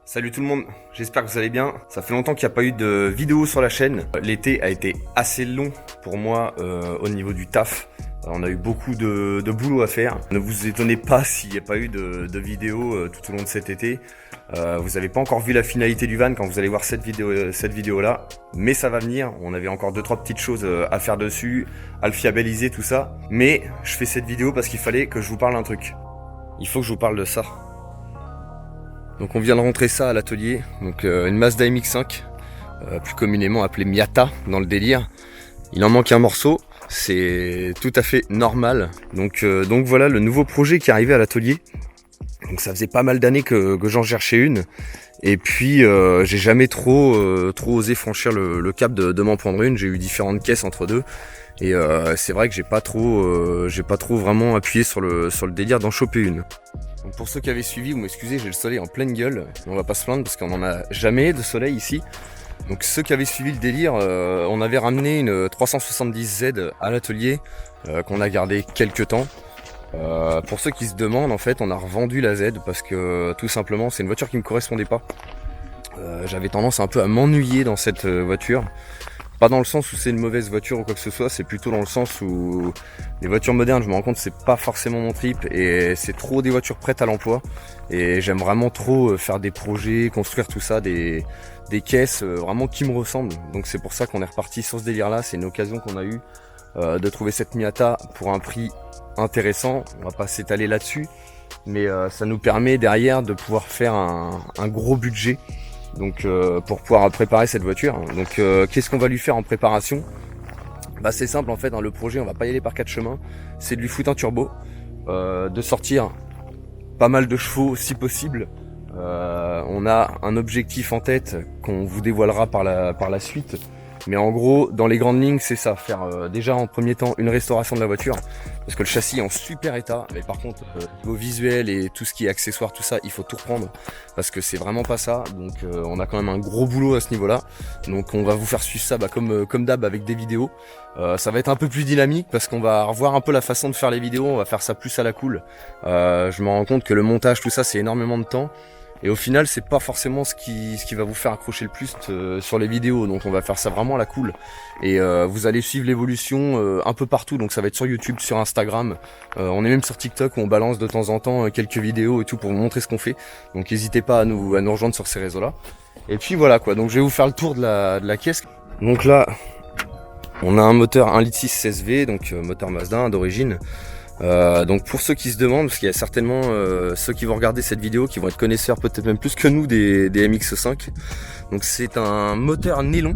Salut tout le monde, j'espère que vous allez bien. Ça fait longtemps qu'il n'y a pas eu de vidéo sur la chaîne. L'été a été assez long pour moi au niveau du taf. On a eu beaucoup de boulot à faire. Ne vous étonnez pas s'il n'y a pas eu de vidéo tout au long de cet été. Vous n'avez pas encore vu la finalité du van quand vous allez voir cette vidéo là. Mais ça va venir, on avait encore 2-3 petites choses à faire dessus, à le fiabiliser tout ça. Mais je fais cette vidéo parce qu'il fallait que je vous parle d'un truc. Il faut que je vous parle de ça. Donc on vient de rentrer ça à l'atelier, donc une Mazda MX-5, plus communément appelée Miata dans le délire. Il en manque un morceau, c'est tout à fait normal. Donc voilà le nouveau projet qui est arrivé à l'atelier. Donc ça faisait pas mal d'années que j'en cherchais une. Et puis j'ai jamais trop osé franchir le cap de m'en prendre une. J'ai eu différentes caisses entre deux. Et c'est vrai que j'ai pas trop vraiment appuyé sur le délire d'en choper une. Donc pour ceux qui avaient suivi, vous m'excusez, j'ai le soleil en pleine gueule. On va pas se plaindre parce qu'on en a jamais de soleil ici. Donc ceux qui avaient suivi le délire, on avait ramené une 370Z à l'atelier qu'on a gardé quelques temps. Pour ceux qui se demandent, en fait, on a revendu la Z parce que tout simplement, c'est une voiture qui me correspondait pas. J'avais tendance un peu à m'ennuyer dans cette voiture. Pas dans le sens où c'est une mauvaise voiture ou quoi que ce soit, c'est plutôt dans le sens où les voitures modernes, je me rends compte que c'est pas forcément mon trip et c'est trop des voitures prêtes à l'emploi. Et j'aime vraiment trop faire des projets, construire tout ça, des caisses vraiment qui me ressemblent. Donc c'est pour ça qu'on est reparti sur ce délire là, c'est une occasion qu'on a eue de trouver cette Miata pour un prix intéressant. On va pas s'étaler là-dessus, mais ça nous permet derrière de pouvoir faire un gros budget. Donc pour pouvoir préparer cette voiture. Donc qu'est-ce qu'on va lui faire en préparation? Bah c'est simple en fait, le projet on va pas y aller par 4 chemins, c'est de lui foutre un turbo, de sortir pas mal de chevaux si possible. On a un objectif en tête qu'on vous dévoilera par la suite. Mais en gros, dans les grandes lignes, c'est ça, faire déjà en premier temps une restauration de la voiture, parce que le châssis est en super état, mais par contre, niveau visuel et tout ce qui est accessoire, tout ça, il faut tout reprendre, parce que c'est vraiment pas ça, donc on a quand même un gros boulot à ce niveau-là, donc on va vous faire suivre ça comme d'hab avec des vidéos. Ça va être un peu plus dynamique, parce qu'on va revoir un peu la façon de faire les vidéos, on va faire ça plus à la cool. Je me rends compte que le montage, tout ça, c'est énormément de temps. Et au final, c'est pas forcément ce qui va vous faire accrocher le plus sur les vidéos. Donc on va faire ça vraiment à la cool. Et vous allez suivre l'évolution un peu partout. Donc ça va être sur YouTube, sur Instagram. On est même sur TikTok où on balance de temps en temps quelques vidéos et tout pour vous montrer ce qu'on fait. Donc n'hésitez pas à nous rejoindre sur ces réseaux-là. Et puis voilà quoi. Donc je vais vous faire le tour de la caisse. Donc là, on a un moteur 1,6 litre SV, donc moteur Mazda d'origine. Donc pour ceux qui se demandent, parce qu'il y a certainement ceux qui vont regarder cette vidéo qui vont être connaisseurs peut-être même plus que nous des MX-5. Donc c'est un moteur nylon.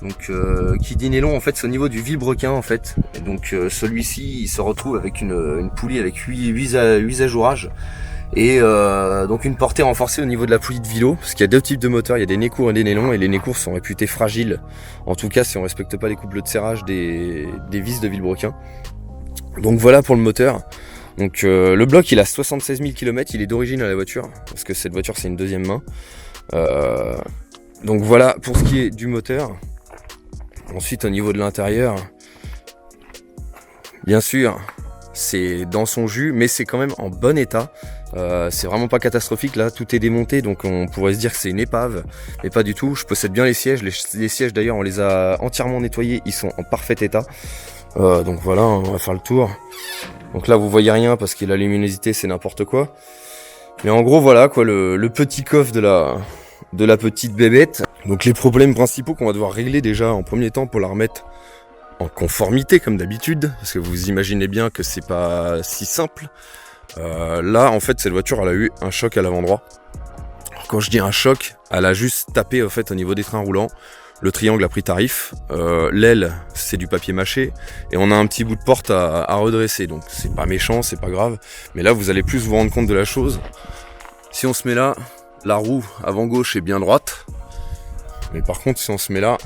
Donc qui dit nylon en fait c'est au niveau du vilebrequin en fait. Et donc celui-ci il se retrouve avec une poulie avec 8 ajourages. Et donc une portée renforcée au niveau de la poulie de vilo, parce qu'il y a deux types de moteurs, il y a des nez courts et des nez longs, et les nez courts sont réputés fragiles, en tout cas si on respecte pas les couplets de serrage des vis de vilebrequin. Donc voilà pour le moteur. Donc le bloc il a 76 000 km, il est d'origine à la voiture, parce que cette voiture c'est une deuxième main. Donc voilà pour ce qui est du moteur. Ensuite au niveau de l'intérieur, bien sûr c'est dans son jus, mais c'est quand même en bon état. C'est vraiment pas catastrophique, là tout est démonté, donc on pourrait se dire que c'est une épave, mais pas du tout. Je possède bien les sièges, les sièges d'ailleurs on les a entièrement nettoyés, ils sont en parfait état. Donc voilà, on va faire le tour. Donc là vous voyez rien parce que la luminosité c'est n'importe quoi. Mais en gros voilà quoi, le petit coffre de la petite bébête. Donc les problèmes principaux qu'on va devoir régler déjà en premier temps pour la remettre en conformité comme d'habitude, parce que vous imaginez bien que c'est pas si simple. Là en fait cette voiture elle a eu un choc à l'avant-droit. Quand je dis un choc, elle a juste tapé en fait au niveau des trains roulants. Le triangle a pris tarif, l'aile c'est du papier mâché et on a un petit bout de porte à redresser, donc c'est pas méchant, c'est pas grave, mais là vous allez plus vous rendre compte de la chose. Si on se met là, la roue avant gauche est bien droite, mais par contre si on se met là,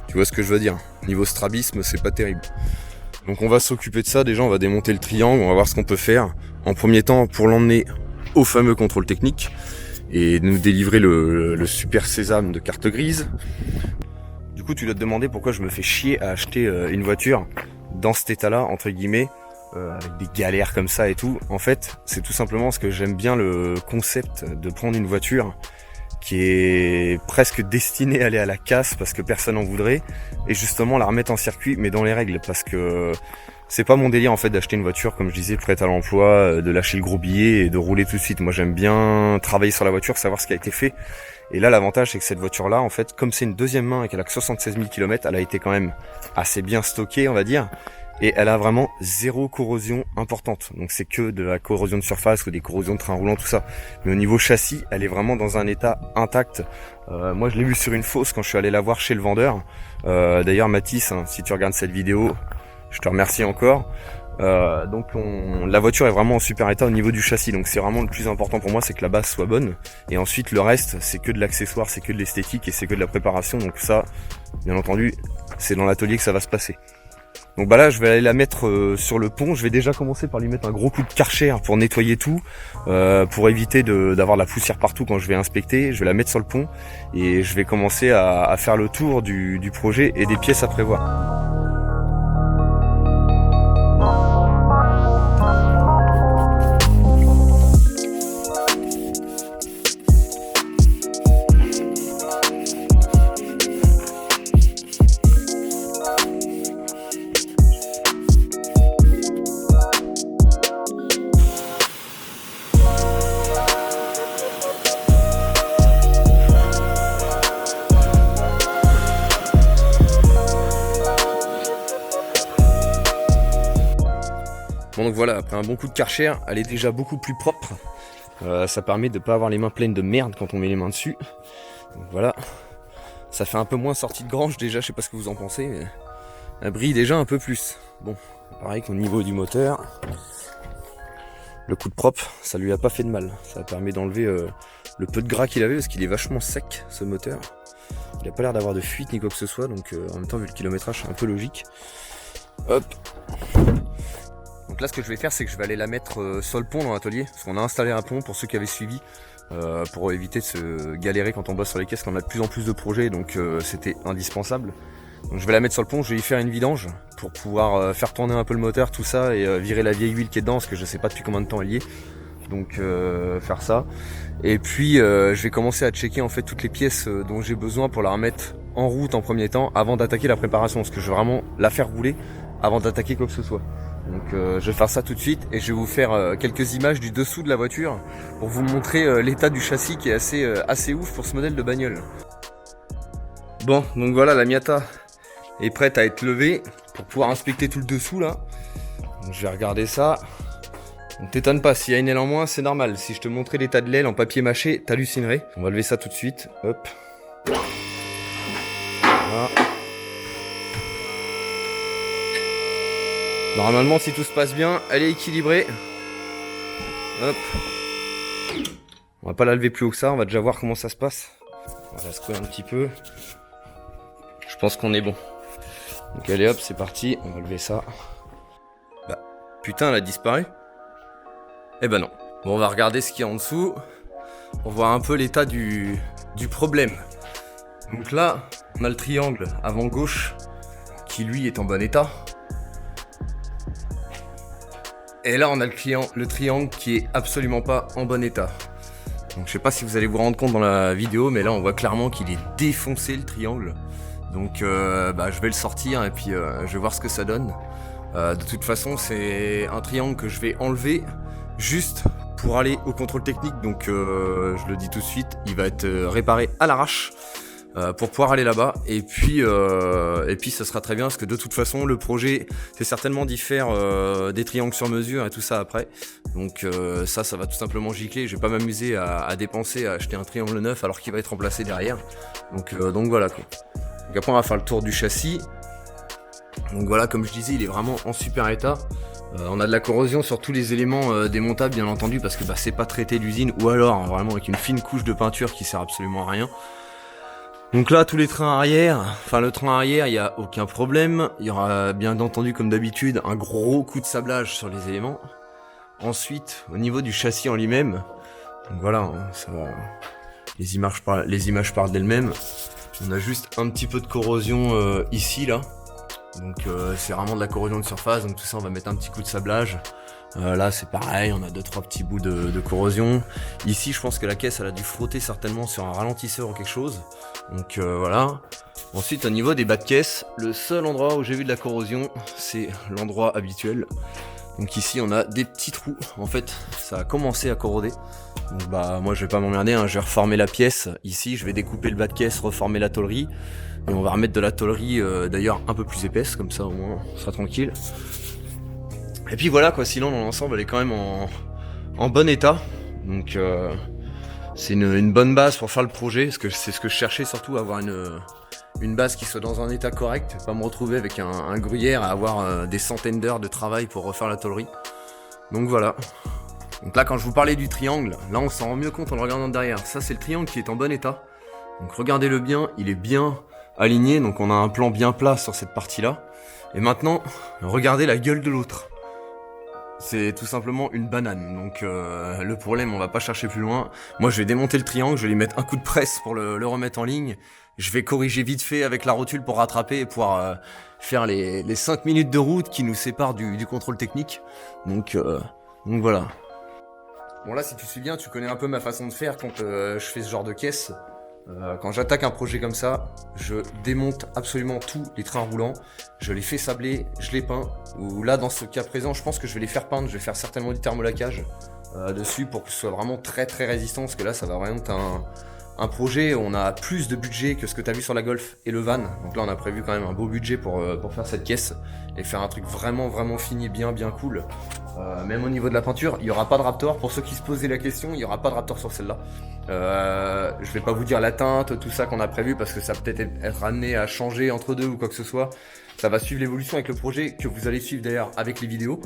tu vois ce que je veux dire, niveau strabisme c'est pas terrible. Donc on va s'occuper de ça, déjà on va démonter le triangle, on va voir ce qu'on peut faire en premier temps pour l'emmener au fameux contrôle technique et nous délivrer le super sésame de carte grise. Du Du coup tu dois te demander pourquoi je me fais chier à acheter une voiture dans cet état là entre guillemets, avec des galères comme ça et tout. En fait c'est tout simplement parce que j'aime bien le concept de prendre une voiture qui est presque destinée à aller à la casse parce que personne en voudrait, et justement la remettre en circuit mais dans les règles, parce que c'est pas mon délire en fait d'acheter une voiture comme je disais prête à l'emploi, de lâcher le gros billet et de rouler tout de suite. Moi j'aime bien travailler sur la voiture, savoir ce qui a été fait. Et là l'avantage c'est que cette voiture là en fait, comme c'est une deuxième main et qu'elle a que 76 000 km, elle a été quand même assez bien stockée on va dire, et elle a vraiment zéro corrosion importante. Donc c'est que de la corrosion de surface ou des corrosions de train roulant, tout ça. Mais au niveau châssis, elle est vraiment dans un état intact. Moi je l'ai vu sur une fosse quand je suis allé la voir chez le vendeur. D'ailleurs Mathis, hein, si tu regardes cette vidéo, je te remercie encore. Donc la voiture est vraiment en super état au niveau du châssis, donc c'est vraiment le plus important pour moi, c'est que la base soit bonne, et ensuite le reste c'est que de l'accessoire, c'est que de l'esthétique et c'est que de la préparation. Donc ça, bien entendu, c'est dans l'atelier que ça va se passer. Donc bah là je vais aller la mettre sur le pont. Je vais déjà commencer par lui mettre un gros coup de Karcher pour nettoyer tout, pour éviter d'avoir de la poussière partout quand je vais inspecter. Je vais la mettre sur le pont et je vais commencer à faire le tour du projet et des pièces à prévoir. Bon donc voilà, après un bon coup de Karcher, elle est déjà beaucoup plus propre. Ça permet de pas avoir les mains pleines de merde quand on met les mains dessus. Donc voilà, ça fait un peu moins sortie de grange déjà, je sais pas ce que vous en pensez, mais elle brille déjà un peu plus. Bon, pareil qu'au niveau du moteur, le coup de propre, ça lui a pas fait de mal. Ça permet d'enlever le peu de gras qu'il avait, parce qu'il est vachement sec ce moteur. Il a pas l'air d'avoir de fuite ni quoi que ce soit, donc en même temps vu le kilométrage c'est un peu logique. Hop. Donc là ce que je vais faire c'est que je vais aller la mettre sur le pont dans l'atelier, parce qu'on a installé un pont pour ceux qui avaient suivi, pour éviter de se galérer quand on bosse sur les caisses, qu'on a de plus en plus de projets, donc c'était indispensable. Donc je vais la mettre sur le pont, je vais y faire une vidange pour pouvoir faire tourner un peu le moteur, tout ça, et virer la vieille huile qui est dedans, parce que je sais pas depuis combien de temps elle y est. Donc faire ça. Et puis je vais commencer à checker en fait toutes les pièces dont j'ai besoin pour la remettre en route en premier temps, avant d'attaquer la préparation, parce que je veux vraiment la faire rouler avant d'attaquer quoi que ce soit. Donc je vais faire ça tout de suite et je vais vous faire quelques images du dessous de la voiture pour vous montrer l'état du châssis qui est assez ouf pour ce modèle de bagnole. Bon, donc voilà, la Miata est prête à être levée pour pouvoir inspecter tout le dessous là. Donc, je vais regarder ça. Donc t'étonnes pas, s'il y a une aile en moins, c'est normal. Si je te montrais l'état de l'aile en papier mâché, t'hallucinerais. On va lever ça tout de suite. Hop. Voilà. Normalement, si tout se passe bien, elle est équilibrée. Hop. On va pas la lever plus haut que ça, on va déjà voir comment ça se passe. On va la secouer un petit peu. Je pense qu'on est bon. Donc allez hop, c'est parti, on va lever ça. Bah, putain, elle a disparu. Eh ben non. Bon, on va regarder ce qu'il y a en dessous pour voir un peu l'état du problème. Donc là, on a le triangle avant gauche qui lui est en bon état. Et là, on a le triangle qui est absolument pas en bon état. Donc je sais pas si vous allez vous rendre compte dans la vidéo, mais là on voit clairement qu'il est défoncé le triangle. Donc je vais le sortir et puis je vais voir ce que ça donne. De toute façon, c'est un triangle que je vais enlever juste pour aller au contrôle technique. Donc je le dis tout de suite, il va être réparé à l'arrache pour pouvoir aller là-bas. Et puis ça sera très bien, parce que de toute façon le projet c'est certainement d'y faire des triangles sur mesure et tout ça après. Donc ça va tout simplement gicler. Je vais pas m'amuser à dépenser à acheter un triangle neuf alors qu'il va être remplacé derrière. Donc voilà quoi. Donc après on va faire le tour du châssis. Donc voilà, comme je disais, il est vraiment en super état. On a de la corrosion sur tous les éléments démontables bien entendu, parce que c'est pas traité d'usine, ou alors hein, vraiment avec une fine couche de peinture qui sert absolument à rien. Donc là, tous les trains arrière, enfin le train arrière, il n'y a aucun problème. Il y aura bien entendu, comme d'habitude, un gros coup de sablage sur les éléments. Ensuite, au niveau du châssis en lui-même, donc voilà, hein, ça va. Les images parlent d'elles-mêmes. On a juste un petit peu de corrosion ici là. Donc c'est vraiment de la corrosion de surface, donc tout ça on va mettre un petit coup de sablage. Là c'est pareil, on a 2-3 petits bouts de corrosion. Ici je pense que la caisse elle a dû frotter certainement sur un ralentisseur ou quelque chose. Donc voilà. Ensuite au niveau des bas de caisse, le seul endroit où j'ai vu de la corrosion, c'est l'endroit habituel. Donc ici on a des petits trous, en fait ça a commencé à corroder. Donc bah moi je vais pas m'emmerder, hein. Je vais reformer la pièce. Ici je vais découper le bas de caisse, reformer la tôlerie. Et on va remettre de la tôlerie d'ailleurs un peu plus épaisse, comme ça au moins on sera tranquille. Et puis voilà quoi, sinon dans l'ensemble elle est quand même en bon état. Donc c'est une bonne base pour faire le projet, parce que c'est ce que je cherchais surtout, avoir une base qui soit dans un état correct, pas me retrouver avec un gruyère à avoir des centaines d'heures de travail pour refaire la tôlerie. Donc voilà. Donc là quand je vous parlais du triangle, là on s'en rend mieux compte en le regardant derrière. Ça c'est le triangle qui est en bon état. Donc regardez-le bien, il est bien aligné, donc on a un plan bien plat sur cette partie-là. Et maintenant, regardez la gueule de l'autre. C'est tout simplement une banane, donc le problème, on va pas chercher plus loin. Moi je vais démonter le triangle, je vais lui mettre un coup de presse pour le remettre en ligne. Je vais corriger vite fait avec la rotule pour rattraper et pouvoir faire les 5 minutes de route qui nous séparent du contrôle technique. Donc voilà. Bon là si tu suis bien, tu connais un peu ma façon de faire quand je fais ce genre de caisse. Quand j'attaque un projet comme ça, je démonte absolument tous les trains roulants, je les fais sabler, je les peins, ou là dans ce cas présent je pense que je vais les faire peindre, je vais faire certainement du thermolaquage dessus pour que ce soit vraiment très très résistant, parce que là ça va vraiment être un projet où on a plus de budget que ce que tu as vu sur la Golf et le van. Donc là on a prévu quand même un beau budget pour faire cette caisse et faire un truc vraiment vraiment fini, bien cool. Même au niveau de la peinture, il n'y aura pas de Raptor. Pour ceux qui se posaient la question, il n'y aura pas de Raptor sur celle-là. Je vais pas vous dire la teinte, tout ça qu'on a prévu, parce que ça peut être amené à changer entre deux ou quoi que ce soit. Ça va suivre l'évolution avec le projet que vous allez suivre d'ailleurs avec les vidéos.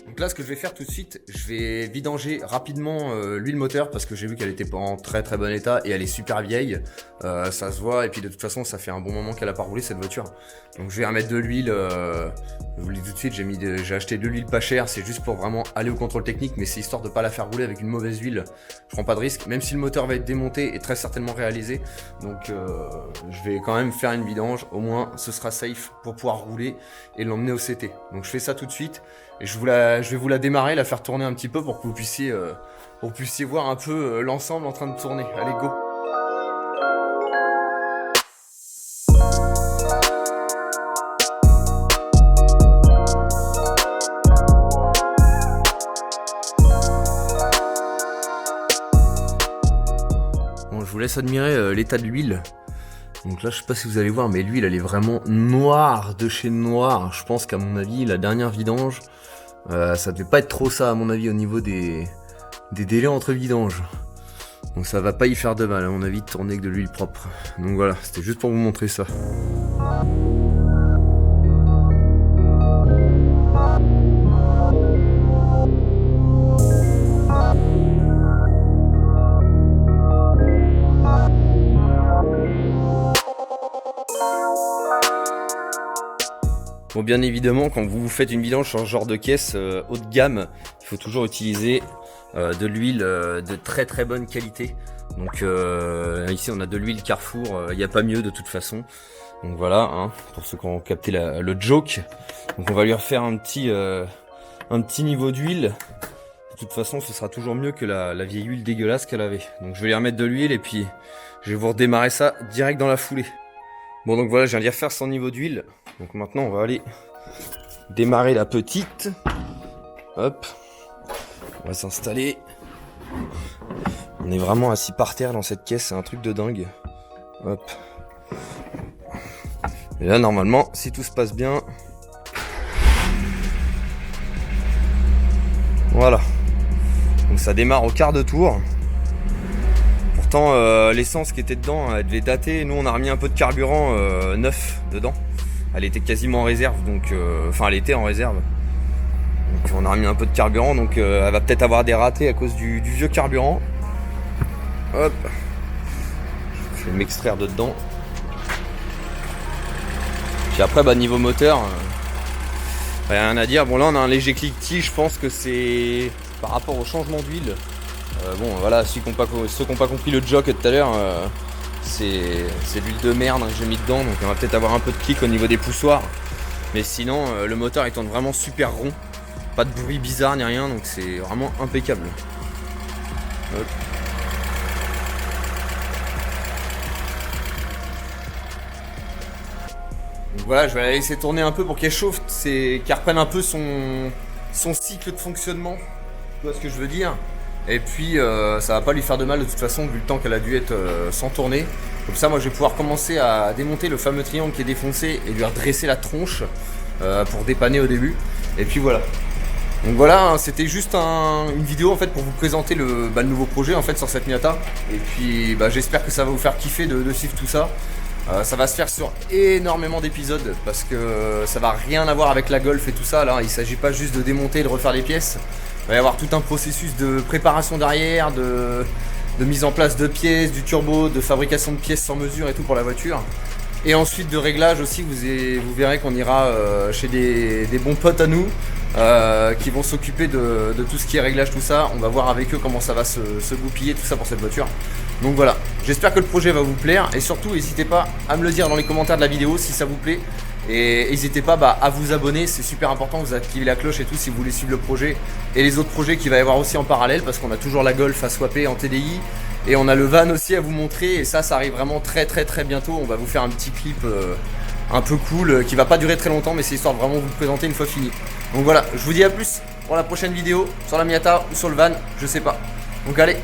Donc là ce que je vais faire tout de suite, je vais vidanger rapidement l'huile moteur, parce que j'ai vu qu'elle était pas en très très bon état et elle est super vieille, ça se voit, et puis de toute façon ça fait un bon moment qu'elle a pas roulé cette voiture. Donc je vais remettre de l'huile, je vous le dis tout de suite, j'ai acheté de l'huile pas chère, c'est juste pour vraiment aller au contrôle technique, mais c'est histoire de pas la faire rouler avec une mauvaise huile. Je prends pas de risque, même si le moteur va être démonté et très certainement réalisé. Donc je vais quand même faire une vidange, au moins ce sera safe pour pouvoir rouler et l'emmener au CT. Donc je fais ça tout de suite. Et je vais vous la démarrer, la faire tourner un petit peu pour que vous puissiez voir un peu l'ensemble en train de tourner. Allez, go! Bon, je vous laisse admirer l'état de l'huile. Donc là je sais pas si vous allez voir, mais l'huile elle est vraiment noire de chez noir. Je pense qu'à mon avis la dernière vidange, ça devait pas être trop ça à mon avis au niveau des délais entre vidanges. Donc ça va pas y faire de mal à mon avis de tourner avec de l'huile propre. Donc voilà, c'était juste pour vous montrer ça. Bon, bien évidemment, quand vous faites une vidange sur ce genre de caisse haut de gamme, il faut toujours utiliser de l'huile de très très bonne qualité. Donc ici on a de l'huile Carrefour, il n'y a pas mieux de toute façon. Donc voilà, hein, pour ceux qui ont capté le joke. Donc on va lui refaire un petit niveau d'huile. De toute façon ce sera toujours mieux que la vieille huile dégueulasse qu'elle avait. Donc je vais lui remettre de l'huile et puis je vais vous redémarrer ça direct dans la foulée. Bon donc voilà, je viens de lui refaire son niveau d'huile. Donc maintenant on va aller démarrer la petite. Hop. On va s'installer. On est vraiment assis par terre dans cette caisse, c'est un truc de dingue. Hop. Et là normalement, si tout se passe bien. Voilà. Donc ça démarre au quart de tour. Pourtant l'essence qui était dedans, elle devait dater. Nous on a remis un peu de carburant neuf dedans. Elle était quasiment en réserve, donc enfin elle était en réserve. Donc on a remis un peu de carburant, donc elle va peut-être avoir des ratés à cause du vieux carburant. Hop. Je vais m'extraire de dedans. Puis après bah niveau moteur, rien à dire. Bon là on a un léger cliquetis, je pense que c'est par rapport au changement d'huile. Bon voilà, ceux qui n'ont pas compris le joke tout à l'heure, c'est de l'huile de merde que j'ai mis dedans, donc on va peut-être avoir un peu de clic au niveau des poussoirs. Mais sinon, le moteur il tourne vraiment super rond. Pas de bruit bizarre ni rien, donc c'est vraiment impeccable. Hop. Donc voilà, je vais la laisser tourner un peu pour qu'elle chauffe, qu'elle reprenne un peu son cycle de fonctionnement. Tu vois ce que je veux dire? Et puis ça va pas lui faire de mal de toute façon vu le temps qu'elle a dû être sans tourner. Comme ça moi je vais pouvoir commencer à démonter le fameux triangle qui est défoncé et lui redresser la tronche pour dépanner au début. Et puis voilà. Donc voilà, hein, c'était juste une vidéo en fait pour vous présenter le nouveau projet en fait sur cette Miata. Et puis j'espère que ça va vous faire kiffer de suivre tout ça. Ça va se faire sur énormément d'épisodes parce que ça va rien avoir avec la Golf et tout ça. Là, il s'agit pas juste de démonter et de refaire les pièces. Il va y avoir tout un processus de préparation derrière, de mise en place de pièces, du turbo, de fabrication de pièces sur mesure et tout pour la voiture. Et ensuite de réglage aussi, vous verrez qu'on ira chez des bons potes à nous qui vont s'occuper de tout ce qui est réglage, tout ça. On va voir avec eux comment ça va se goupiller, tout ça pour cette voiture. Donc voilà, j'espère que le projet va vous plaire et surtout n'hésitez pas à me le dire dans les commentaires de la vidéo si ça vous plaît. Et n'hésitez pas à vous abonner, c'est super important, vous activez la cloche et tout si vous voulez suivre le projet et les autres projets qu'il va y avoir aussi en parallèle parce qu'on a toujours la Golf à swapper en TDI et on a le van aussi à vous montrer et ça arrive vraiment très bientôt. On va vous faire un petit clip un peu cool qui va pas durer très longtemps mais c'est histoire de vraiment vous le présenter une fois fini. Donc voilà, je vous dis à plus pour la prochaine vidéo sur la Miata ou sur le van, je sais pas. Donc allez,